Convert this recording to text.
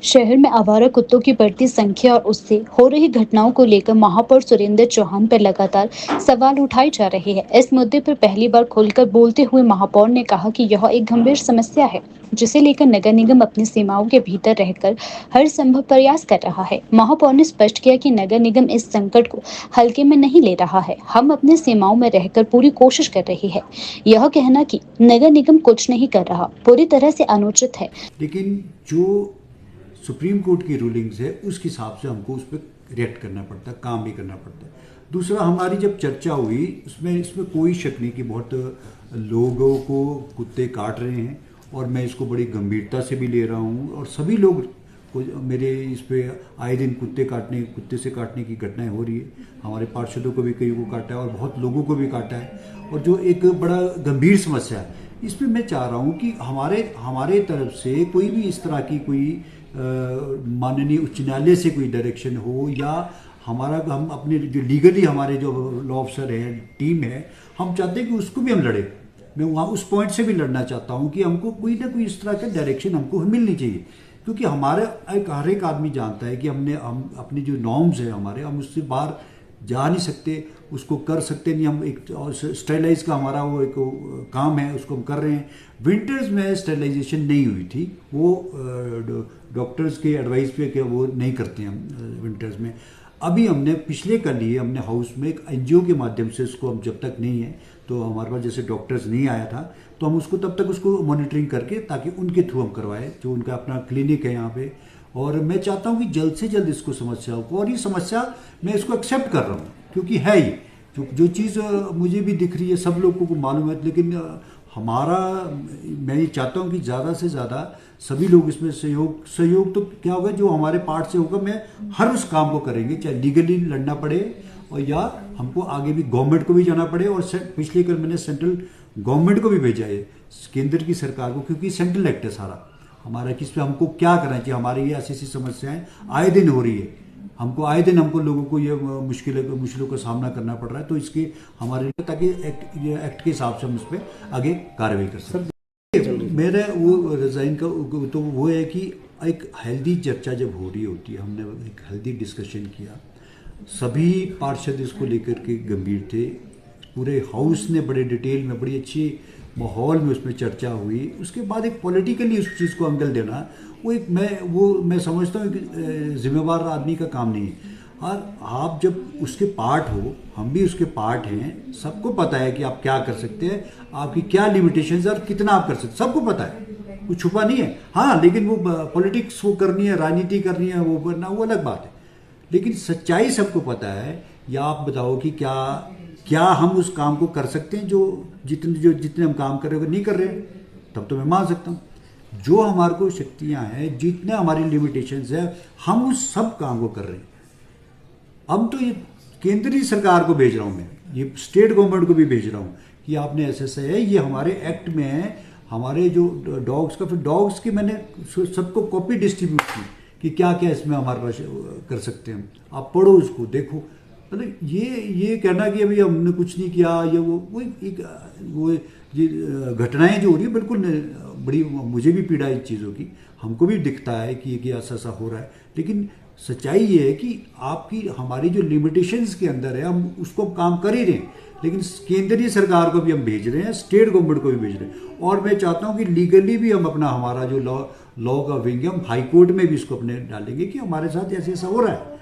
शहर में आवारा कुत्तों की बढ़ती संख्या और उससे हो रही घटनाओं को लेकर महापौर सुरेंद्र चौहान पर लगातार सवाल उठाए जा रहे हैं। इस मुद्दे पर पहली बार खुलकर बोलते हुए महापौर ने कहा कि यह एक गंभीर समस्या है, जिसे लेकर नगर निगम अपनी सीमाओं के भीतर रहकर हर संभव प्रयास कर रहा है। महापौर ने स्पष्ट किया कि नगर निगम इस संकट को हल्के में नहीं ले रहा है। हम अपनी सीमाओं में रहकर पूरी कोशिश कर रही है। यह कहना कि नगर निगम कुछ नहीं कर रहा पूरी तरह से अनुचित है। लेकिन जो सुप्रीम कोर्ट की रूलिंग्स है उसके हिसाब से हमको उस पर रिएक्ट करना पड़ता है, काम भी करना पड़ता है। दूसरा, हमारी जब चर्चा हुई इसमें कोई शक नहीं कि बहुत लोगों को कुत्ते काट रहे हैं और मैं इसको बड़ी गंभीरता से भी ले रहा हूँ और सभी लोग को मेरे इस पे आए दिन कुत्ते से काटने की घटनाएं हो रही है। हमारे पार्षदों को भी कई को काटा है और बहुत लोगों को भी काटा है और जो एक बड़ा गंभीर समस्या है। इसमें मैं चाह रहा हूँ कि हमारे तरफ से कोई भी इस तरह की कोई माननीय उच्च न्यायालय से कोई डायरेक्शन हो या हम अपने जो लीगली हमारे जो लॉ अफसर है, टीम है, हम चाहते हैं कि उसको भी हम लड़े। मैं वहाँ उस पॉइंट से भी लड़ना चाहता हूँ कि हमको कोई ना कोई इस तरह का डायरेक्शन हमको मिलनी चाहिए, क्योंकि हर एक आदमी जानता है कि हम अपनी जो नॉर्म्स है हम उससे बाहर जा नहीं सकते, उसको कर सकते नहीं। हम एक स्टेरिलाइज का हमारा वो एक काम है, उसको हम कर रहे हैं। विंटर्स में स्टेरिलाइजेशन नहीं हुई थी, वो डॉक्टर्स के एडवाइस पे कि वो नहीं करते हम विंटर्स में। अभी हमने पिछले कल ही हमने हाउस में एक एनजीओ के माध्यम से उसको, हम जब तक नहीं है तो हमारे पास जैसे डॉक्टर्स नहीं आया था तो हम उसको तब तक उसको मॉनिटरिंग करके ताकि उनके थ्रू हम करवाए, जो उनका अपना क्लिनिक है यहाँ पे। और मैं चाहता हूँ कि जल्द से जल्द इसको समस्याओं को, और ये समस्या मैं इसको एक्सेप्ट कर रहा हूँ क्योंकि है ही जो चीज़ मुझे भी दिख रही है, सब लोगों को मालूम है। लेकिन मैं ये चाहता हूँ कि ज़्यादा से ज़्यादा सभी लोग इसमें सहयोग तो क्या होगा, जो हमारे पार्ट से होगा, मैं हर उस काम को करेंगे, चाहे लीगली लड़ना पड़े और या हमको आगे भी गवर्नमेंट को भी जाना पड़े। और पिछले कल मैंने सेंट्रल गवर्नमेंट को भी भेजा है, केंद्र की सरकार को, क्योंकि सेंट्रल एक्ट है सारा हमारा, किस पे हमको क्या करना चाहिए। हमारी ये ऐसी समस्याएं आए दिन हो रही है, हमको लोगों को ये मुश्किलों का सामना करना पड़ रहा है। तो इसके हमारे लिए ताकि एक्ट के हिसाब से हम उस पर आगे कार्रवाई कर सकते। मेरा वो रिजाइन का तो वो है कि एक हेल्दी चर्चा जब हो रही होती है, हमने एक हेल्दी डिस्कशन किया, सभी पार्षद इसको लेकर के गंभीर थे, पूरे हाउस ने बड़े डिटेल में बड़ी अच्छी माहौल में उसमें चर्चा हुई। उसके बाद एक पॉलिटिकली उस चीज़ को एंगल देना, मैं समझता हूँ कि जिम्मेवार आदमी का काम नहीं है। और आप जब उसके पार्ट हो, हम भी उसके पार्ट हैं, सबको पता है कि आप क्या कर सकते हैं, आपकी क्या लिमिटेशंस है और कितना आप कर सकते, सबको पता है, कुछ छुपा नहीं है। हाँ, लेकिन वो पॉलिटिक्स वो करनी है, राजनीति करनी है, वो करना, वो अलग बात है। लेकिन सच्चाई सबको पता है। या आप बताओ कि क्या हम उस काम को कर सकते हैं जो जितने हम काम कर रहे हो, नहीं कर रहे हैं, तब तो मैं मान सकता हूँ। जो हमारे को शक्तियां हैं, जितने हमारी लिमिटेशंस है, हम उस सब काम को कर रहे हैं। अब तो ये केंद्रीय सरकार को भेज रहा हूँ, मैं ये स्टेट गवर्नमेंट को भी भेज रहा हूँ कि आपने ऐसे है, ये हमारे एक्ट में है। हमारे जो डॉग्स का, फिर डॉग्स की मैंने सबको कॉपी डिस्ट्रीब्यूट की कि क्या क्या इसमें हमारे पास कर सकते हैं। आप पढ़ो, उसको देखो। मतलब ये कहना कि अभी हमने कुछ नहीं किया, या वो ये घटनाएं जो हो रही है, बिल्कुल बड़ी मुझे भी पीड़ा इस चीज़ों की, हमको भी दिखता है कि ये ऐसा हो रहा है। लेकिन सच्चाई ये है कि हमारी जो लिमिटेशंस के अंदर है, हम उसको काम कर ही रहे हैं। लेकिन केंद्रीय सरकार को भी हम भेज रहे हैं, स्टेट गवर्नमेंट को भी भेज रहे हैं। और मैं चाहता हूं कि लीगली भी हम अपना, हमारा जो लॉ का विंग है, हम हाई कोर्ट में भी इसको अपने डालेंगे कि हमारे साथ ऐसा हो रहा है।